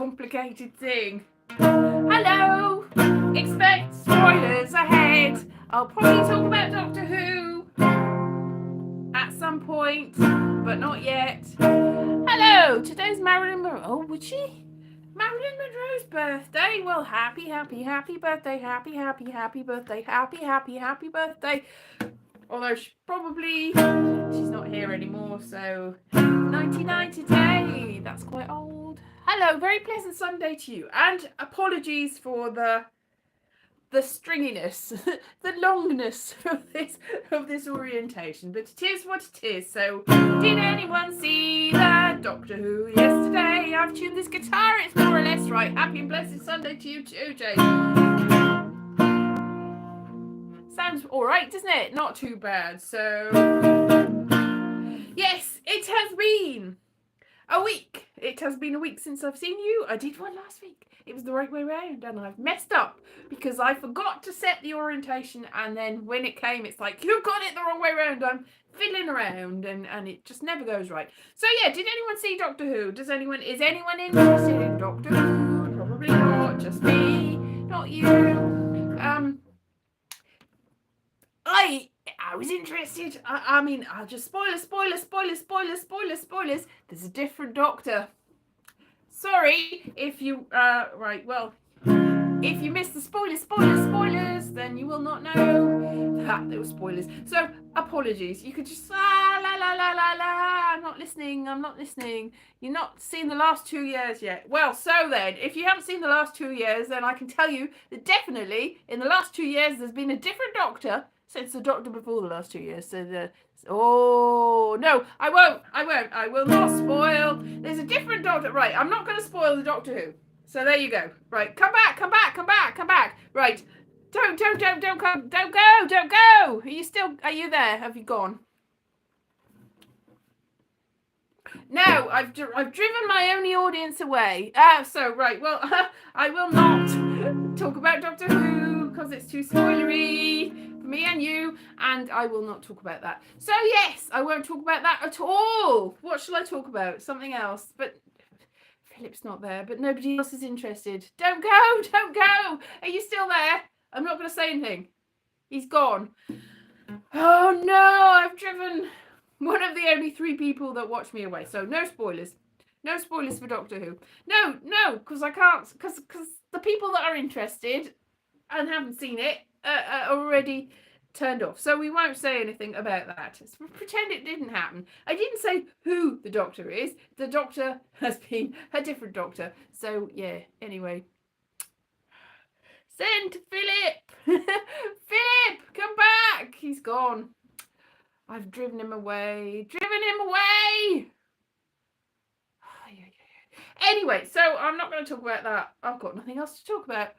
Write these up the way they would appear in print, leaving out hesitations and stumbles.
complicated thing. Hello! Expect spoilers ahead. I'll probably talk about Doctor Who at some point, but not yet. Hello! Today's Marilyn Monroe. Oh, would she? Marilyn Monroe's birthday. Well, happy birthday. Happy birthday. Happy birthday. Although she's not here anymore, so 99 today. That's quite old. Hello, very pleasant Sunday to you, and apologies for the stringiness, the longness of this orientation, but it is what it is. So, did anyone see the Doctor Who yesterday? I've tuned this guitar, it's more or less right. Happy and blessed Sunday to you too, Jane. Sounds alright, doesn't it? Not too bad. So, yes, it has been a week. It has been a week since I've seen you. I did one last week. It was the right way round, and I've messed up because I forgot to set the orientation, and then when it came, it's like, you've got it the wrong way round. I'm fiddling around, and it just never goes right. So yeah, did anyone see Doctor Who? Is anyone interested in Doctor Who? Probably not. Just me, not you. I was interested. I mean, I'll just spoilers. There's a different Doctor. Sorry if you if you missed the spoilers, then you will not know that there were spoilers. So apologies. You could just I'm not listening. You're not seen the last 2 years yet. Well, so then, if you haven't seen the last 2 years, then I can tell you that definitely in the last 2 years there's been a different Doctor since the Doctor before the last 2 years. So no, I won't. I will not spoil. There's a different Doctor. Right, I'm not going to spoil the Doctor Who. So there you go. Right, come back. Right, don't go. Are you there? Have you gone? No, I've driven my only audience away. Right, well, I will not talk about Doctor Who because it's too spoilery for me and you, and I will not talk about that. So yes, I won't talk about that at all. What shall I talk about? Something else. But Philip's not there, but nobody else is interested. Don't go. Are you still there? I'm not going to say anything. He's gone. Oh no, I've driven one of the only 3 people that watch me away. So no spoilers. No spoilers for Doctor Who. No, because I can't, because the people that are interested and haven't seen it are already turned off. So we won't say anything about that. Pretend it didn't happen. I didn't say who the Doctor is. The Doctor has been a different Doctor. So yeah, anyway. Send Philip! Philip, come back! He's gone. I've driven him away. Anyway, so I'm not going to talk about that. I've got nothing else to talk about.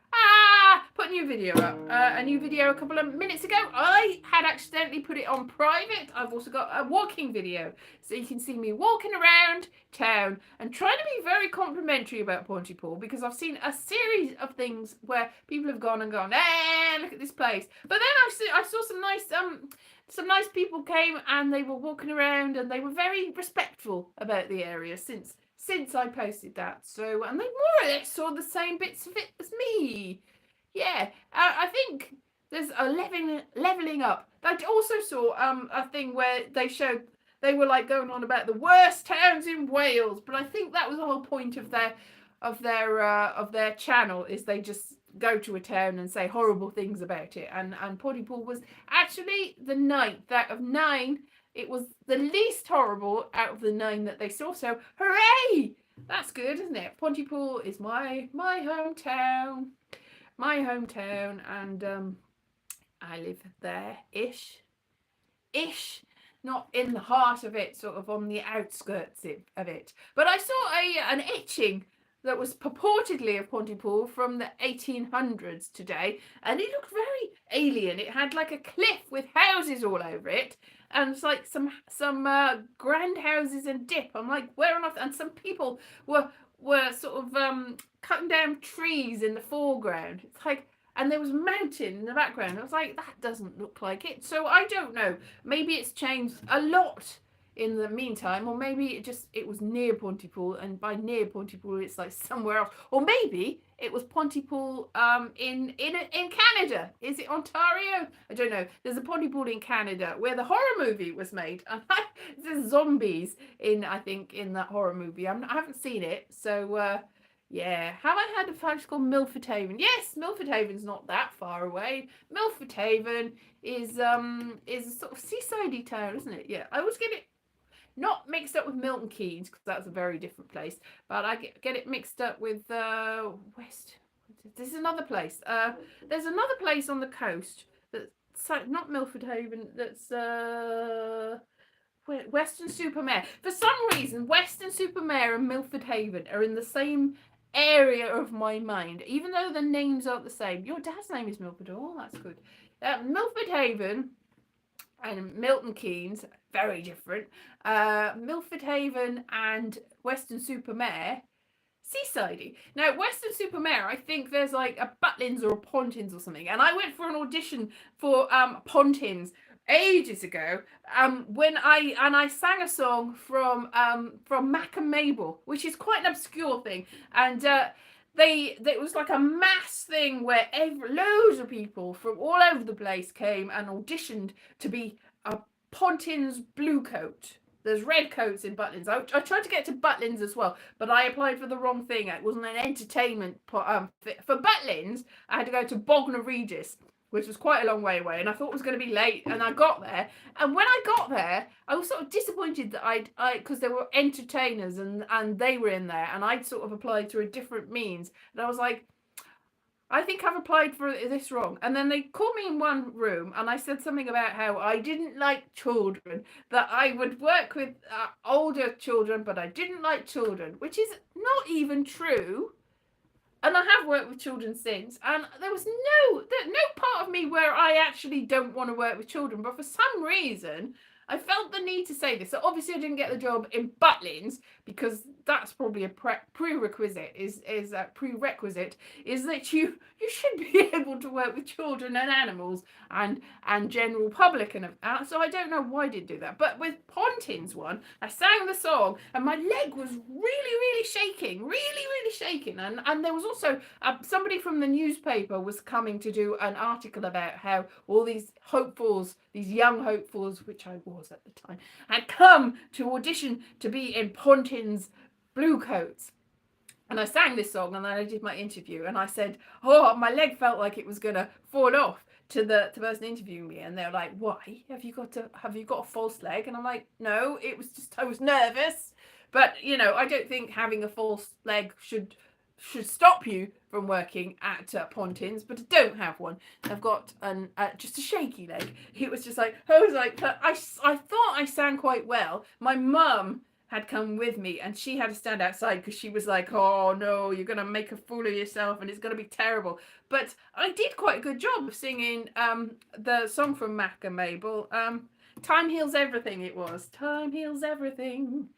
Put a new video up. A new video a couple of minutes ago. I had accidentally put it on private. I've also got a walking video. So you can see me walking around town and trying to be very complimentary about Pontypool, because I've seen a series of things where people have gone, hey, look at this place. But then I saw some nice people came and they were walking around and they were very respectful about the area since I posted that. So, and they more or less saw the same bits of it as me. Yeah, I think there's a leveling up. I also saw a thing where they were like going on about the worst towns in Wales, but I think that was the whole point of their channel, is they just go to a town and say horrible things about it. And Pontypool was actually the 9th out of 9. It was the least horrible out of the 9 that they saw. So hooray! That's good, isn't it? Pontypool is my hometown. And I live there ish, not in the heart of it, sort of on the outskirts of it. But I saw an etching that was purportedly of Pontypool from the 1800s today, and it looked very alien. It had like a cliff with houses all over it, and it's like some grand houses and dip. I'm like, where on earth? And some people were sort of cutting down trees in the foreground. It's like, and there was a mountain in the background. I was like, that doesn't look like it. So I don't know. Maybe it's changed a lot in the meantime, or maybe it was near Pontypool, and by near Pontypool it's like somewhere else, or maybe it was Pontypool in Canada. Is it Ontario? I don't know. There's a Pontypool in Canada where the horror movie was made, and there's zombies in, I think, in that horror movie. I haven't seen it, so yeah. Have I had a place called Milford Haven? Yes, Milford Haven's not that far away. Milford Haven is a sort of seasidey town, isn't it? Yeah, I always get it not mixed up with Milton Keynes, because that's a very different place, but I get it mixed up with West. There's another place. There's another place on the coast that's not Milford Haven. That's Weston-super-Mare. For some reason, Weston-super-Mare and Milford Haven are in the same area of my mind, even though the names aren't the same. Your dad's name is Milford. Oh, that's good. Milford Haven and Milton Keynes, very different. Milford Haven and Weston-super-Mare, seasidey. Now, Weston-super-Mare, I think there's like a Butlins or a Pontins or something. And I went for an audition for Pontins ages ago, when I sang a song from Mac and Mabel, which is quite an obscure thing, and it was like a mass thing where loads of people from all over the place came and auditioned to be a Pontins blue coat. There's red coats in Butlins. I tried to get to Butlins as well, but I applied for the wrong thing. It wasn't an entertainment for Butlins. I had to go to Bognor Regis, which was quite a long way away, and I thought it was going to be late, and I got there, and when I got there, I was sort of disappointed that because there were entertainers, and they were in there, and I'd sort of applied through a different means, and I was like, I think I've applied for this wrong. And then they called me in one room, and I said something about how I didn't like children, that I would work with older children, but I didn't like children, which is not even true. And I have worked with children since, and there was no part of me where I actually don't want to work with children, but for some reason I felt the need to say this. So obviously I didn't get the job in Butlins, because that's probably a prerequisite is that you should be able to work with children and animals and general public, and so I don't know why I didn't do that. But with Pontins one, I sang the song and my leg was really shaking, and there was also somebody from the newspaper was coming to do an article about how all these hopefuls, these young hopefuls, which I was at the time, had come to audition to be in Pontins blue coats. And I sang this song, and then I did my interview, and I said, oh, my leg felt like it was going to fall off to the person interviewing me, and they're like, why? Have you got a false leg? And I'm like, no, it was just I was nervous. But I don't think having a false leg should stop you from working at Pontins, but I don't have one. I've got just a shaky leg. It was just like, I thought I sang quite well. My mum had come with me, and she had to stand outside because she was like, oh no, you're going to make a fool of yourself and it's going to be terrible. But I did quite a good job of singing the song from Mac and Mabel. Time Heals Everything it was. Time heals everything.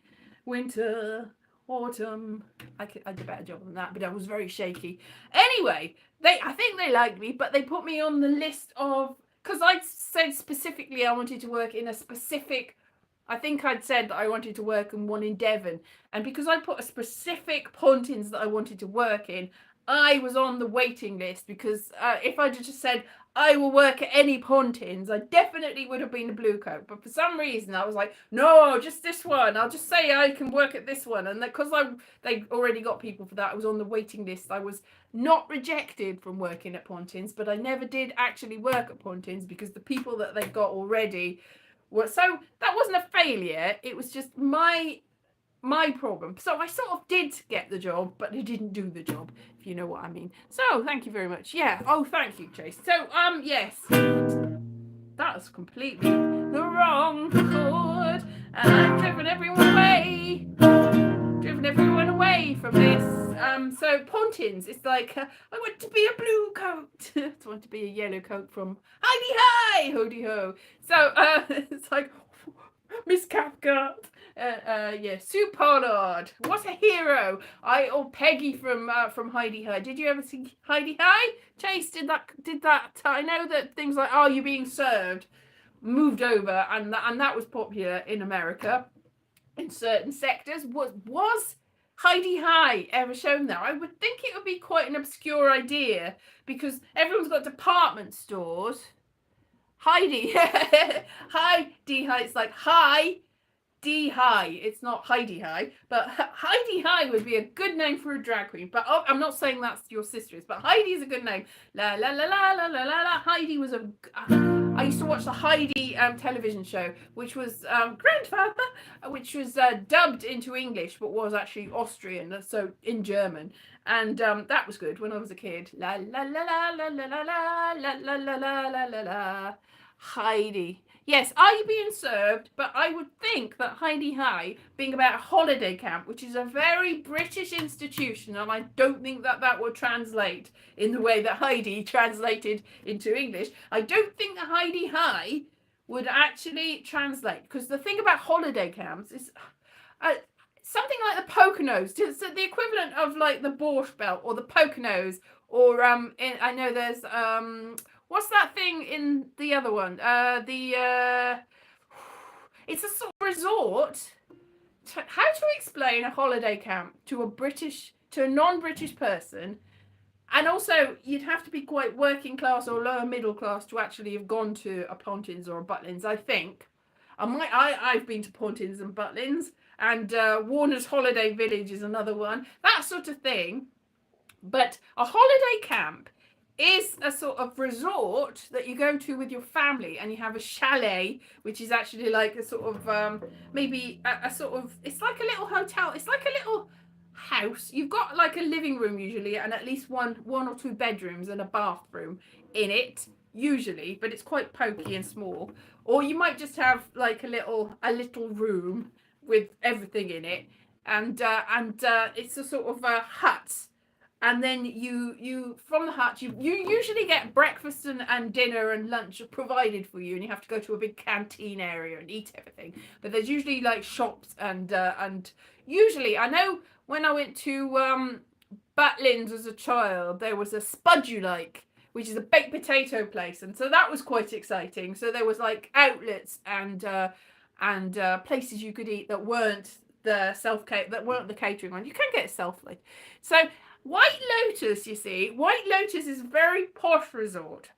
Winter, autumn. I did a better job than that, but I was very shaky. Anyway, I think they liked me, but they put me on the list of, because I'd said specifically I wanted to work in a specific, I think I'd said that I wanted to work in one in Devon, and because I put a specific Pontins that I wanted to work in, I was on the waiting list, because if I'd just said I will work at any Pontins, I definitely would have been a blue coat. But for some reason, I was like, no, just this one. I'll just say I can work at this one. And because they already got people for that, I was on the waiting list. I was not rejected from working at Pontins, but I never did actually work at Pontins because the people that they got already were. So that wasn't a failure. It was just my problem. So I sort of did get the job, but I didn't do the job, if you know what I mean. So thank you very much. Yeah. Oh, thank you, Chase. So yes, that was completely the wrong chord, and I've driven everyone away from this. So Pontins, it's like I want to be a blue coat. I want to be a yellow coat from Heidi Hi, Hody Ho. So it's like Miss Cathcart. Yeah, Sue Pollard, what a hero! Or Peggy from Heidi Hi. Did you ever see Heidi Hi? Chase did that. I know that things like Are You Being Served moved over, and that was popular in America. in certain sectors. Was Heidi High ever shown there? I would think it would be quite an obscure idea because everyone's got department stores. Heidi, Heidi High. It's like hi. D High. It's not Heidi High, but Heidi High would be a good name for a drag queen. But I'm not saying that's your sister's, but Heidi is a good name. La la la la la la la la. Heidi was a. I used to watch the Heidi television show, which was Grandfather, which was dubbed into English, but was actually Austrian, so in German, and that was good when I was a kid. La la la la la la la la la la la la la la. Heidi. Yes, are you being served? But I would think that Heidi High being about a holiday camp, which is a very British institution, and I don't think that that will translate in the way that Heidi translated into English. I don't think that Heidi High would actually translate, because the thing about holiday camps is something like the Poconos. It's the equivalent of like the Borscht Belt or the Poconos, or I know there's what's that thing in the other one? It's a sort of resort. How to explain a holiday camp to a non-British person? And also, you'd have to be quite working class or lower middle class to actually have gone to a Pontins or a Butlins, I think. I've been to Pontins and Butlins, and Warner's Holiday Village is another one. That sort of thing. But a holiday camp is a sort of resort that you go to with your family, and you have a chalet, which is actually like a sort of maybe a sort of, it's like a little hotel, it's like a little house. You've got like a living room usually, and at least one or two bedrooms and a bathroom in it usually, but it's quite pokey and small. Or you might just have like a little room with everything in it, and it's a sort of a hut. And then you from the hut, you usually get breakfast and dinner and lunch provided for you, and you have to go to a big canteen area and eat everything. But there's usually like shops, and usually, I know when I went to Butlins as a child, there was a Spudulike, which is a baked potato place, and so that was quite exciting. So there was like outlets and places you could eat that weren't the catering one. You can get self-made. So White Lotus, you see, White Lotus is a very posh resort.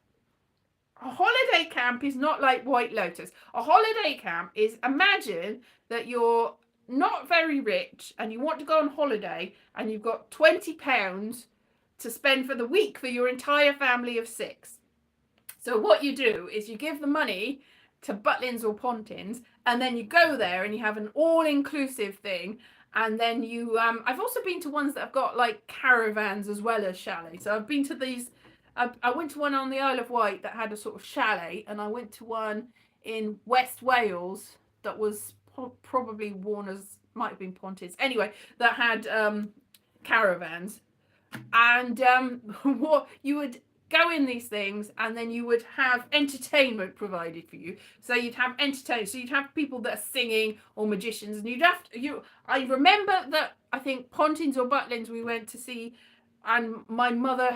A holiday camp is not like White Lotus. A holiday camp is, imagine that you're not very rich and you want to go on holiday and you've got £20 to spend for the week for your entire family of 6. So what you do is you give the money to Butlins or Pontins, and then you go there and you have an all-inclusive thing. And then you, I've also been to ones that have got like caravans as well as chalets. So I've been to these, I went to one on the Isle of Wight that had a sort of chalet, and I went to one in West Wales that was probably Warner's, might have been Pontins. Anyway, that had caravans. And what you would go in these things, and then you would have entertainment provided for you. So you'd have entertainment. So you'd have people that are singing or magicians, and you'd have to, I remember that I think Pontins or Butlins we went to see, and my mother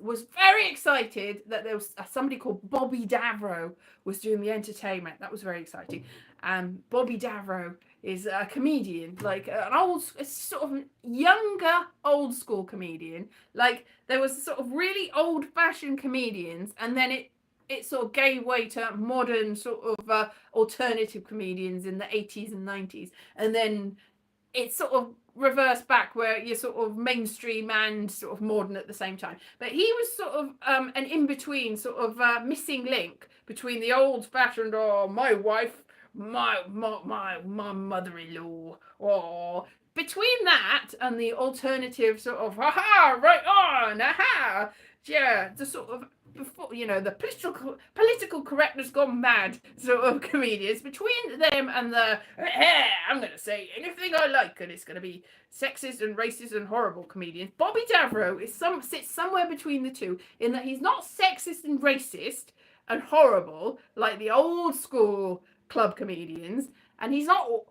was very excited that there was somebody called Bobby Davro was doing the entertainment. That was very exciting. Bobby Davro is a comedian, like an sort of younger, old school comedian. Like there was sort of really old fashioned comedians, and then it sort of gave way to modern sort of alternative comedians in the 80s and 90s, and then it sort of reversed back where you're sort of mainstream and sort of modern at the same time. But he was sort of an in-between sort of missing link between the old-fashioned, my wife, my mother-in-law, or between that and the alternative sort of right on, yeah, the sort of, before, the political correctness gone mad sort of comedians. Between them and the I'm going to say anything I like and it's going to be sexist and racist and horrible comedians, Bobby Davro sits somewhere between the two, in that he's not sexist and racist and horrible like the old school club comedians, and he's not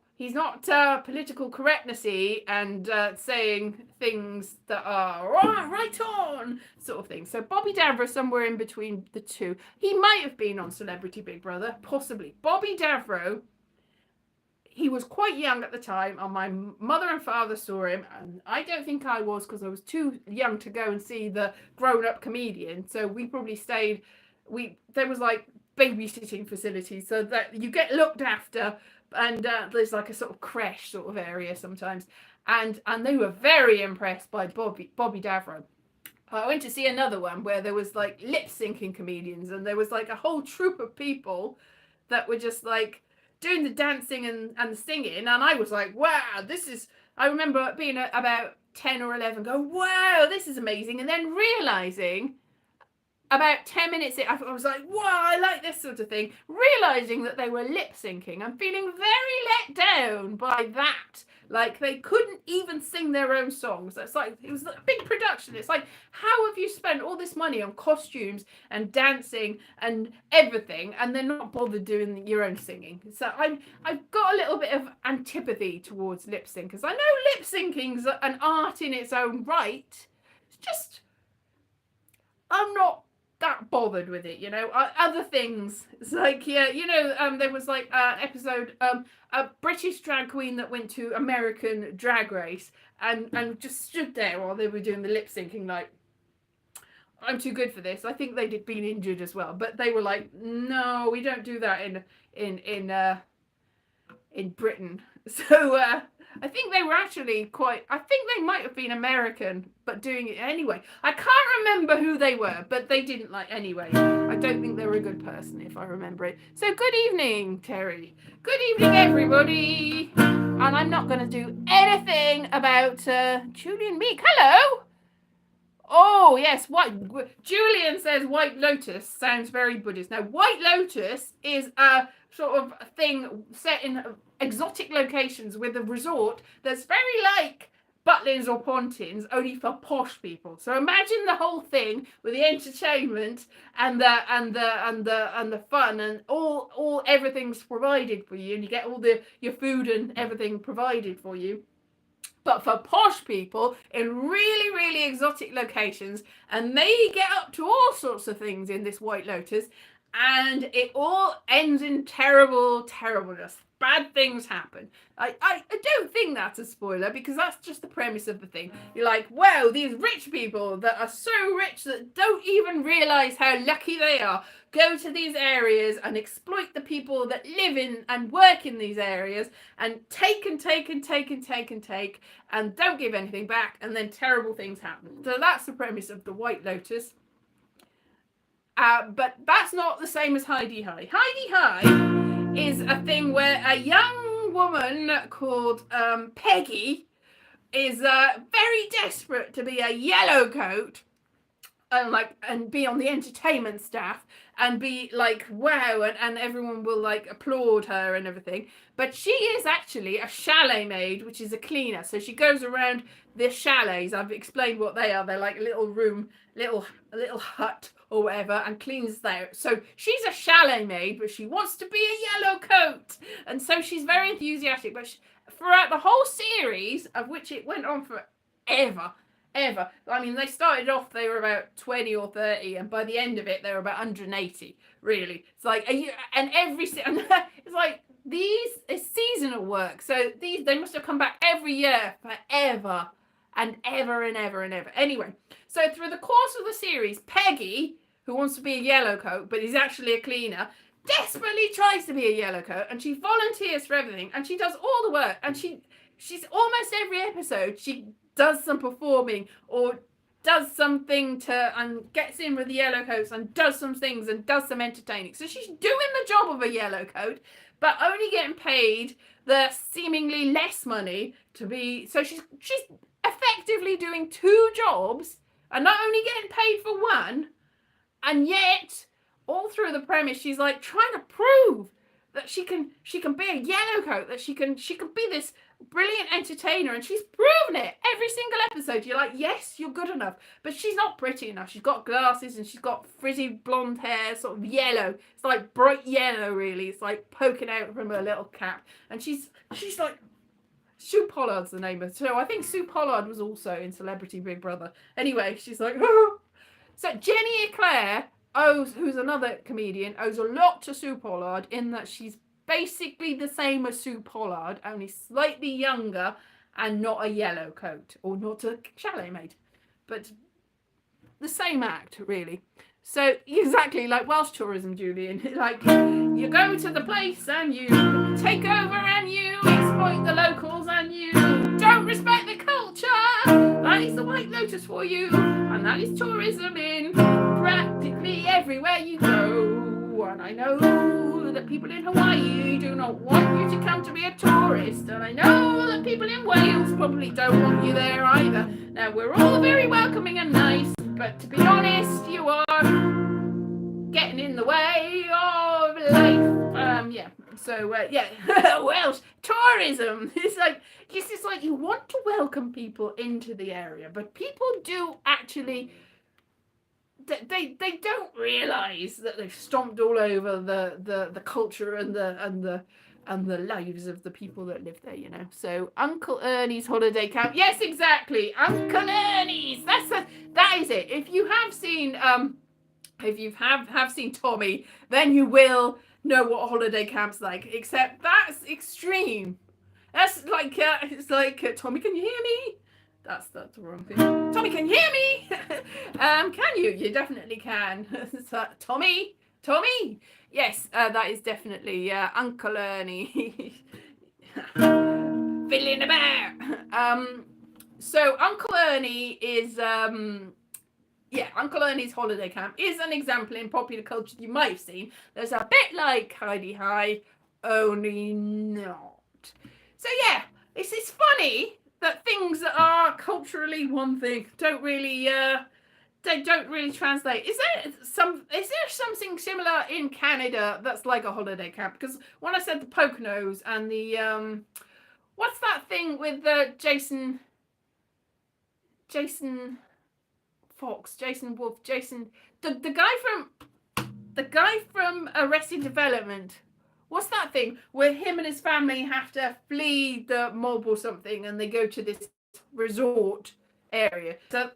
political correctnessy and saying things that are right on sort of thing. So Bobby Davro somewhere in between the two. He might have been on Celebrity Big Brother, possibly. Bobby Davro, he was quite young at the time, and my mother and father saw him, and I don't think I was, because I was too young to go and see the grown-up comedian. So we probably stayed. There was like babysitting facilities, so that you get looked after, and there's like a sort of creche sort of area sometimes, and they were very impressed by Bobby Davro. I went to see another one where there was like lip syncing comedians, and there was like a whole troop of people that were just like doing the dancing and the singing, and I was like, wow, this is. I remember being about 10 or 11, going, wow, this is amazing, and then realizing about 10 minutes in, I was like, wow, I like this sort of thing, realizing that they were lip syncing and feeling very let down by that. Like, they couldn't even sing their own songs. It's like, it was a big production. It's like, how have you spent all this money on costumes and dancing and everything, and they're not bothered doing your own singing? So I've got a little bit of antipathy towards lip syncers. I know lip syncing's an art in its own right. It's just, I'm not that bothered with it, other things. It's like, yeah, there was like an episode, a British drag queen that went to American Drag Race and just stood there while they were doing the lip syncing, like, I'm too good for this. I think they'd been injured as well, but they were like, no, we don't do that in Britain. So I think they were actually I think they might have been American, but doing it anyway. I can't remember who they were, but they didn't like anyway. I don't think they were a good person, if I remember it. So good evening, Terry. Good evening, everybody. And I'm not going to do anything about Julian Meek. Hello. Oh, yes. Julian says White Lotus sounds very Buddhist. Now, White Lotus is a sort of thing set in exotic locations with a resort that's very like Butlins or Pontins, only for posh people. So imagine the whole thing with the entertainment and the fun, and all everything's provided for you, and you get all your food and everything provided for you. But for posh people in really, really exotic locations, and they get up to all sorts of things in this White Lotus, and it all ends in terribleness. Bad things happen. I don't think that's a spoiler, because that's just the premise of the thing. You're like, wow, these rich people that are so rich that don't even realize how lucky they are go to these areas and exploit the people that live in and work in these areas, and take and don't give anything back, and then terrible things happen. So that's the premise of the White Lotus. But that's not the same as Hi-de-Hi. Hi-de-Hi is a thing where a young woman called Peggy is very desperate to be a yellow coat and be on the entertainment staff and be like, wow, and everyone will like applaud her and everything. But she is actually a chalet maid, which is a cleaner. So she goes around the chalets. I've explained what they are. They're like a little room, a little hut or whatever, and cleans there. So she's a chalet maid, but she wants to be a yellow coat. And so she's very enthusiastic. But throughout the whole series, of which it went on forever, I mean, they started off, they were about 20 or 30, and by the end of it, they were about 180, really. It's like, it's like, it's seasonal work. So they must have come back every year forever and ever and ever and ever. Anyway, so through the course of the series, Peggy, who wants to be a yellow coat, but is actually a cleaner, desperately tries to be a yellow coat, and she volunteers for everything, and she does all the work, and she's almost every episode, she does some performing or does something and gets in with the yellow coats and does some things and does some entertaining. So she's doing the job of a yellow coat, but only getting paid the seemingly less money to be. So she's effectively doing two jobs and not only getting paid for one, and yet all through the premise she's like trying to prove that she can be a yellow coat, that she can be this brilliant entertainer, and she's proven it every single episode. You're like, yes, you're good enough, but she's not pretty enough. She's got glasses and she's got frizzy blonde hair, sort of yellow. It's like bright yellow, really. It's like poking out from her little cap, and she's like, Sue Pollard's the name of it. So I think Sue Pollard was also in Celebrity Big Brother. Anyway, she's like, oh. So Jenny Eclair who's another comedian, owes a lot to Sue Pollard in that she's basically the same as Sue Pollard, only slightly younger and not a yellow coat or not a chalet maid, but the same act, really. So exactly like Welsh tourism, Julian. Like you go to the place and you take over and you exploit the locals and you don't respect the culture. That is the White Lotus for you, and that is tourism in practically everywhere you go. And I know that people in Hawaii do not want you to come to be a tourist, and I know that people in Wales probably don't want you there either. Now we're all very welcoming and nice, but to be honest, you are getting in the way of life. Welsh tourism. It's like you want to welcome people into the area, but people do actually. They don't realise that they've stomped all over the culture and the lives of the people that live there, you know. So Uncle Ernie's holiday camp. Yes, exactly. Uncle Ernie's. That is it. If you have seen have seen Tommy, then you will know what a holiday camp's like. Except that's extreme. That's like it's like Tommy, can you hear me? That's the wrong thing. Tommy, can you hear me? Can you? You definitely can. Tommy. Yes, that is definitely Uncle Ernie. Fiddling about. So Uncle Ernie is Uncle Ernie's holiday camp is an example in popular culture you might have seen. There's a bit like Heidi High, only not. So yeah, it's funny that things that are culturally one thing don't really translate. Is there something similar in Canada that's like a holiday camp? Because when I said the Poconos and the what's that thing with the Jason Fox, Jason Wolf, the guy from Arrested Development. What's that thing where him and his family have to flee the mob or something, and they go to this resort area? So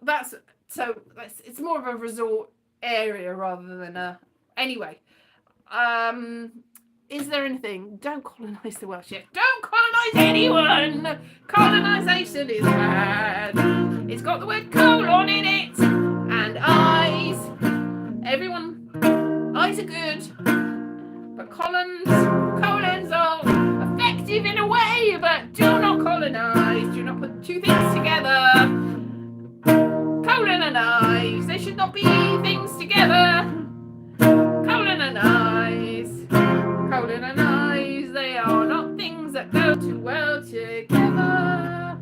it's more of a resort area rather than a. Anyway, is there anything? Don't colonize the Welsh yet. Don't colonize anyone. Colonization is bad. It's got the word colon in it and eyes. Everyone, eyes are good. But colons are effective in a way, but do not colonize. Do not put two things together. Colon and eyes, they should not be things together. Colon and eyes, they are not things that go too well together.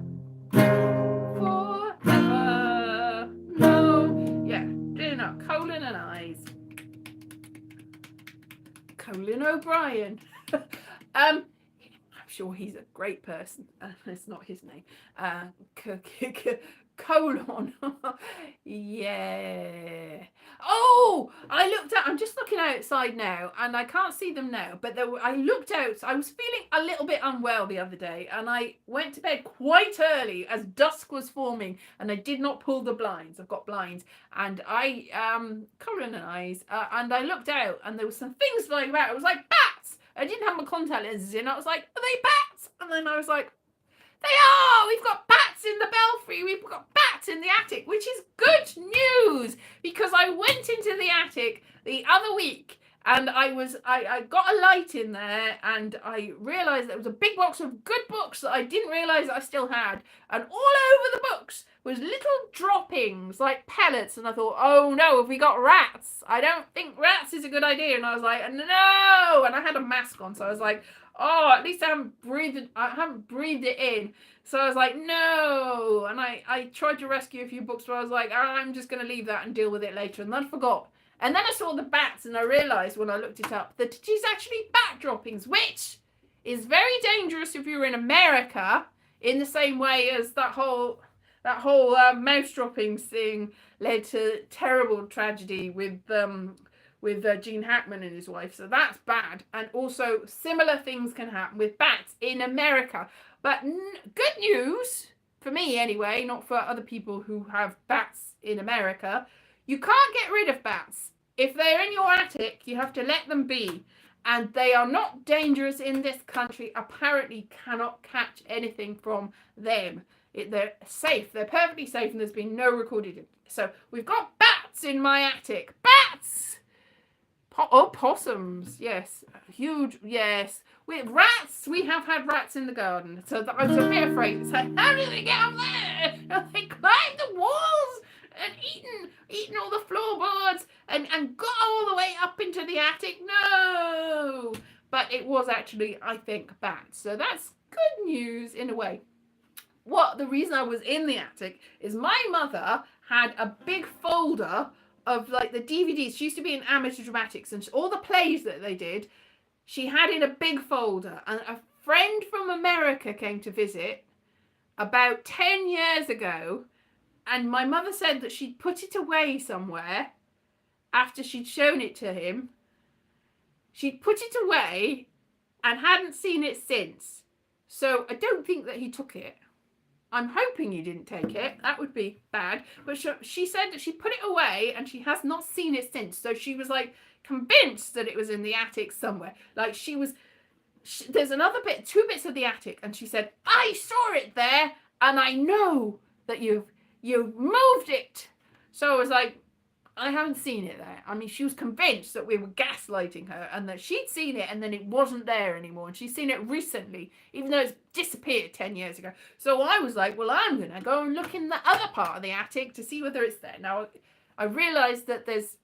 Forever. No, yeah, do not. Colon and eyes. Colin O'Brien. I'm sure he's a great person. It's not his name. Colon. Yeah. Oh, I'm just looking outside now, and I can't see them now, but I looked out. I was feeling a little bit unwell the other day, and I went to bed quite early as dusk was forming, and I did not pull the blinds. I've got blinds, and Colin and I looked out, and there were some things flying about. I was like, bats! I didn't have my contact lenses in. I was like, are they bats? And then I was like, they are! We've got bats in the belfry. We've got bats in the attic, which is good news, because I went into the attic the other week and I got a light in there, and I realised there was a big box of good books that I didn't realise I still had, and all over the books was little droppings like pellets, and I thought, oh no, have we got rats? I don't think rats is a good idea. And I was like, no, and I had a mask on, so I was like, oh, at least I haven't breathed it in. So I was like, no. And I tried to rescue a few books, but I was like, I'm just going to leave that and deal with it later. And then I forgot. And then I saw the bats, and I realised when I looked it up that it is actually bat droppings, which is very dangerous if you're in America, in the same way as that whole mouse droppings thing led to terrible tragedy with Gene Hackman and his wife. So that's bad. And also similar things can happen with bats in America. But good news, for me anyway, not for other people who have bats in America, you can't get rid of bats. If they're in your attic, you have to let them be. and they are not dangerous in this country. Apparently cannot catch anything from them. They're safe. They're perfectly safe, and there's been no recorded. So we've got bats in my attic. Bats! Possums. Yes. Huge. Yes. With rats. We have had rats in the garden. So I was a bit afraid. It's like, how do they get up there? And they climbed the walls and eaten all the floorboards and got all the way up into the attic. No! But it was actually, I think, bats. So that's good news in a way. The reason I was in the attic is my mother had a big folder of like the DVDs. She used to be in amateur dramatics, and all the plays that they did, she had in a big folder. And a friend from America came to visit about 10 years ago, and my mother said that she'd put it away somewhere after she'd shown it to him. She'd put it away and hadn't seen it since. So I don't think that he took it. I'm hoping you didn't take it. That would be bad. But she said that she put it away and she has not seen it since. So she was like convinced that it was in the attic somewhere. Like there's another bit, 2 bits of the attic. And she said, I saw it there and I know that you've moved it. So I was like, I haven't seen it there. I mean, she was convinced that we were gaslighting her and that she'd seen it and then it wasn't there anymore. And she's seen it recently, even though it's disappeared 10 years ago. So I was like, well, I'm going to go and look in the other part of the attic to see whether it's there. Now, I realised that there's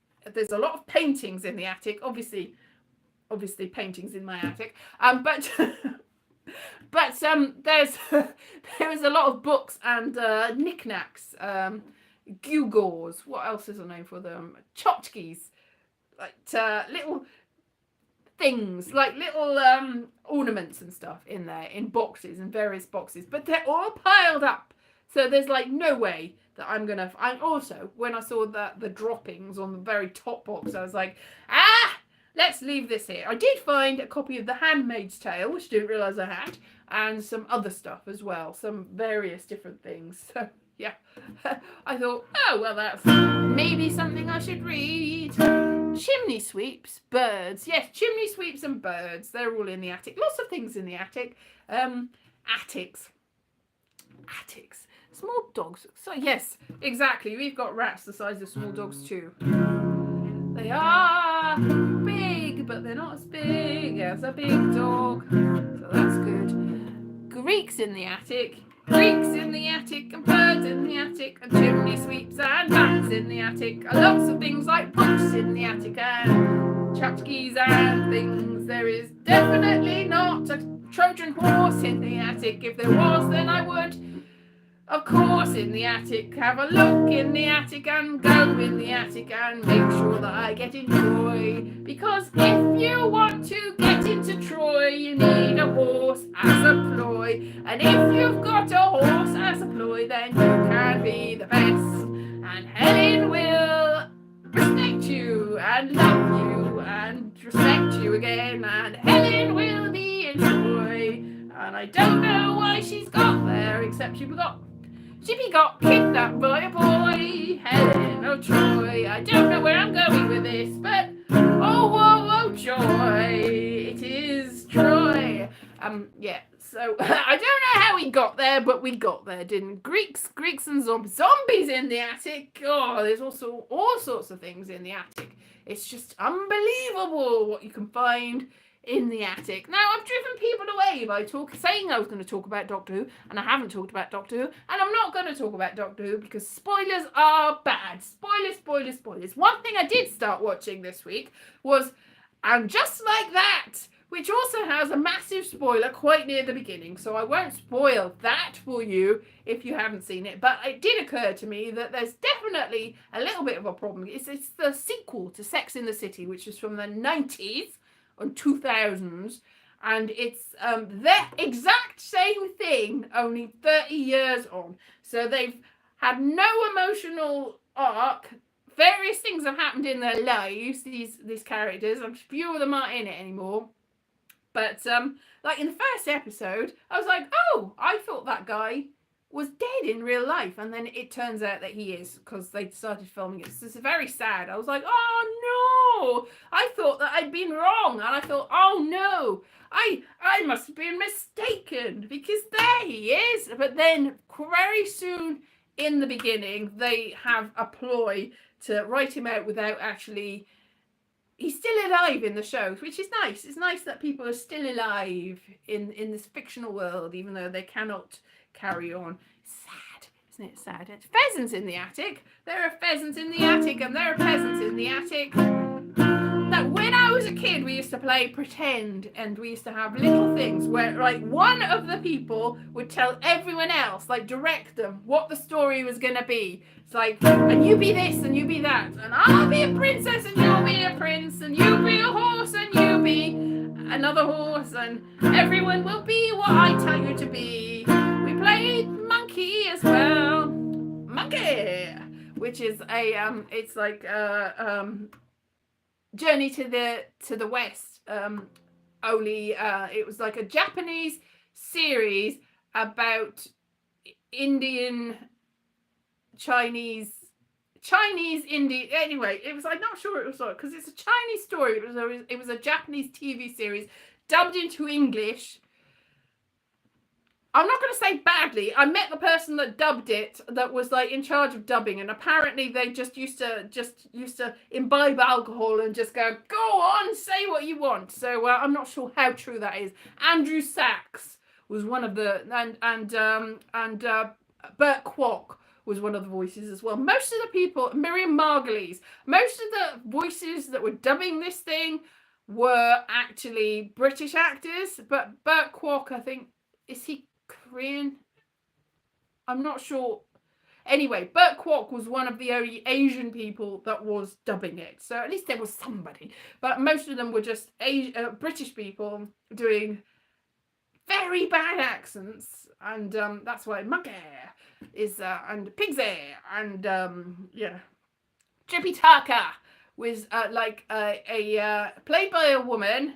a lot of paintings in the attic. Obviously paintings in my attic. But there's a lot of books and knickknacks. Gewgaws. What else is the name for them? Tchotchkes. Like little things, like little ornaments and stuff in there, in boxes, in various boxes. But they're all piled up. So there's like no way that I'm gonna. And also, when I saw the droppings on the very top box, I was like, let's leave this here. I did find a copy of The Handmaid's Tale, which I didn't realise I had, and some other stuff as well, some various different things. So yeah, I thought, oh, well, that's maybe something I should read. Chimney sweeps, birds. Yes, chimney sweeps and birds. They're all in the attic. Lots of things in the attic. Attics. Small dogs. So, yes, exactly. We've got rats the size of small dogs too. They are big, but they're not as big as a big dog. So that's good. Greeks in the attic. Greeks in the attic and birds in the attic and chimney sweeps and bats in the attic and lots of things like books in the attic and tchotchkes and things. There is definitely not a Trojan horse in the attic. If there was, then I would, of course, in the attic have a look in the attic and go in the attic and make sure that I get in Troy. Because if you want to get into Troy, you need a horse as a ploy. And if you've got a horse as a ploy, then you can be the best. And Helen will respect you and love you and respect you again. And Helen will be in Troy. And I don't know why she's got there, except she got kidnapped by a boy. Helen of Troy. I don't know where I'm going with this, but oh joy, it is Troy. Yeah. So I don't know how we got there, but we got there, didn't we? Greeks and zombies in the attic. Oh, there's also all sorts of things in the attic. It's just unbelievable what you can find in the attic. Now, I've driven people away by saying I was going to talk about Doctor Who, and I haven't talked about Doctor Who, and I'm not going to talk about Doctor Who because spoilers are bad. Spoilers. One thing I did start watching this week was And Just Like That, which also has a massive spoiler quite near the beginning, so I won't spoil that for you if you haven't seen it. But it did occur to me that there's definitely a little bit of a problem. It's the sequel to Sex in the City, which is from the 90s and 2000s, and it's the exact same thing, only 30 years on. So they've had no emotional arc. Various things have happened in their lives, these characters. A few of them aren't in it anymore. But like in the first episode, I was like, oh, I thought that guy was dead in real life, and then it turns out that he is, because they started filming it. So it's very sad. I was like, oh no, I thought that I'd been wrong, and I thought, oh no, I must have been mistaken, because there he is. But then very soon in the beginning, they have a ploy to write him out without actually. He's still alive in the show, which is nice. It's nice that people are still alive in this fictional world, even though they cannot carry on. Sad, isn't it sad? It's pheasants in the attic. There are pheasants in the attic, and there are peasants in the attic. That when I was a kid, we used to play pretend, and we used to have little things where, like, one of the people would tell everyone else, like, direct them what the story was going to be. It's like, and you be this, and you be that, and I'll be a princess, and you'll be a prince, and you be a horse, and you be another horse, and everyone will be what I tell you to be. We played monkey as well. Monkey! Which is a, it's like, Journey to the West, only it was like a Japanese series about Indian, Chinese Indian. Anyway, it was, I'm not sure it was because it's a Chinese story. It was a Japanese TV series dubbed into English. I'm not going to say badly. I met the person that dubbed it, that was like in charge of dubbing, and apparently they just used to imbibe alcohol and just go on, say what you want. So I'm not sure how true that is. Andrew Sachs was one of the, and Bert Kwok was one of the voices as well. Most of the people, Miriam Margolyes, most of the voices that were dubbing this thing were actually British actors, but Bert Kwok, I think, is he Korean? I'm not sure. Anyway, Bert Kwok was one of the only Asian people that was dubbing it. So at least there was somebody. But most of them were just British people doing very bad accents. And that's why Monkey is, and Pig's Ear, and yeah. Tripitaka was played by a woman,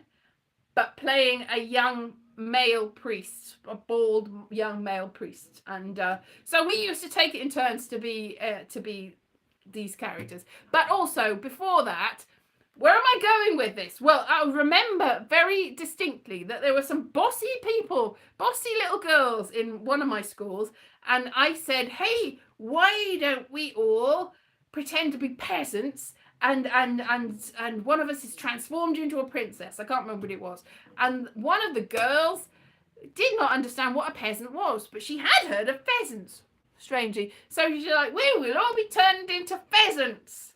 but playing a young male priest, a bald young male priest, and so we used to take it in turns to be these characters. But also before that, where am I going with this? Well, I remember very distinctly that there were some bossy people, bossy little girls in one of my schools, and I said, hey, why don't we all pretend to be peasants, and one of us is transformed into a princess. I can't remember what it was. And one of the girls did not understand what a peasant was, but she had heard of pheasants, strangely. So she's like, we will all be turned into pheasants.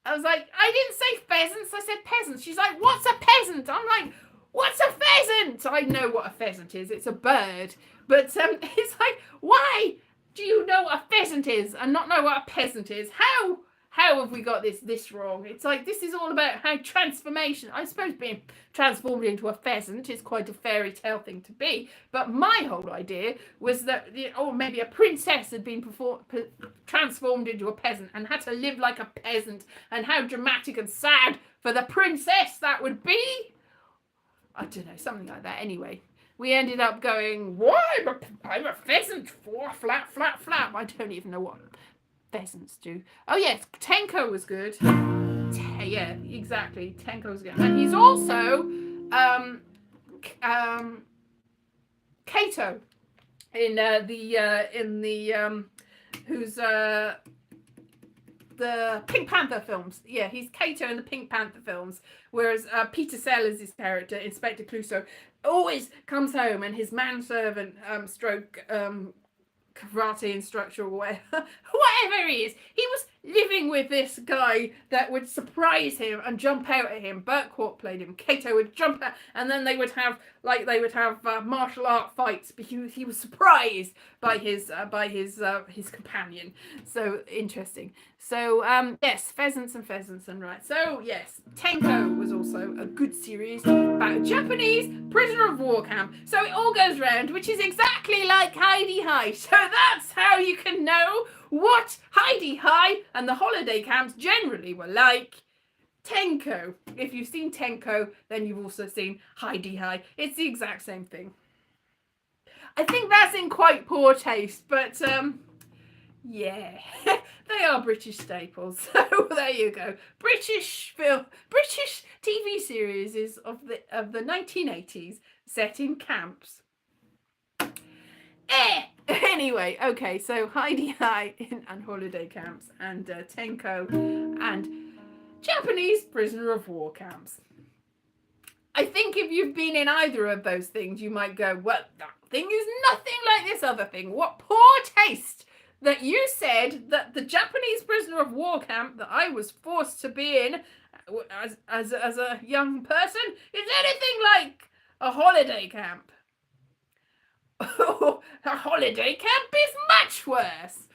I was like, I didn't say pheasants, I said peasants. She's like, what's a peasant? I'm like, what's a pheasant? I know what a pheasant is. It's a bird. But it's like, why do you know what a pheasant is and not know what a peasant is? How have we got this wrong? It's like, this is all about how transformation. I suppose being transformed into a pheasant is quite a fairy tale thing to be. But my whole idea was that, or maybe a princess had been transformed into a peasant and had to live like a peasant, and how dramatic and sad for the princess that would be. I don't know, something like that. Anyway, we ended up going, why? I'm a pheasant. Flap. I don't even know what pheasants do. Oh yes, Tenko was good. Yeah, exactly. Tenko was good, and he's also Kato in who's the Pink Panther films. Yeah, he's Kato in the Pink Panther films, whereas Peter Sellers' character, Inspector Clouseau, always comes home and his manservant stroke karate instructor or whatever he is, he was living with this guy that would surprise him and jump out at him. Bert Kwok played him. Kato would jump out, and then they would have martial art fights because he was surprised by his companion. So interesting. So yes, pheasants and right. So yes, Tenko was also a good series about a Japanese prisoner of war camp. So it all goes round, which is exactly like Hi-de-Hi. So that's how you can know what Hi-de-Hi and the holiday camps generally were like. Tenko. If you've seen Tenko, then you've also seen Hi-de-Hi. It's the exact same thing. I think that's in quite poor taste, but yeah, they are British staples. So there you go. British TV series is of the 1980s, set in camps. Anyway, okay, so Heidi High and holiday camps, and Tenko and Japanese prisoner of war camps. I think if you've been in either of those things, you might go, well, that thing is nothing like this other thing. What poor taste that you said that the Japanese prisoner of war camp that I was forced to be in as a young person is anything like a holiday camp. A holiday camp is much worse.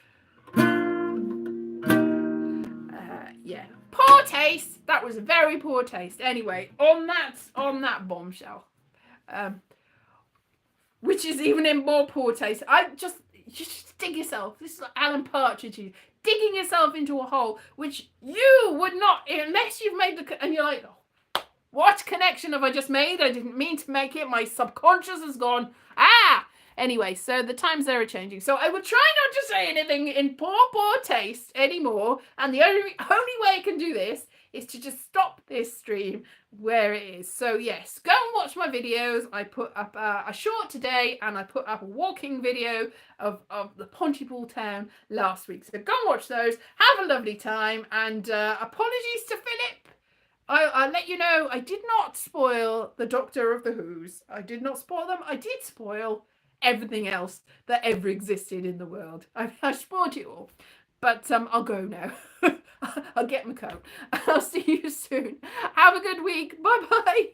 Yeah, poor taste. That was very poor taste. Anyway, on that bombshell, which is even in more poor taste. I just dig yourself. This is like Alan Partridge, digging yourself into a hole which you would not, unless you've made and you're like, oh, what connection have I just made? I didn't mean to make it. My subconscious has gone. Anyway, so the times there are changing. So I would try not to say anything in poor taste anymore. And the only way I can do this is to just stop this stream where it is. So yes, go and watch my videos. I put up a short today, and I put up a walking video of the Pontypool town last week. So go and watch those. Have a lovely time. And apologies to Philip. I'll let you know, I did not spoil the Doctor of the Who's. I did not spoil them. I did spoil everything else that ever existed in the world. I spoiled it all. But I'll go now. I'll get my coat. I'll see you soon. Have a good week. Bye-bye.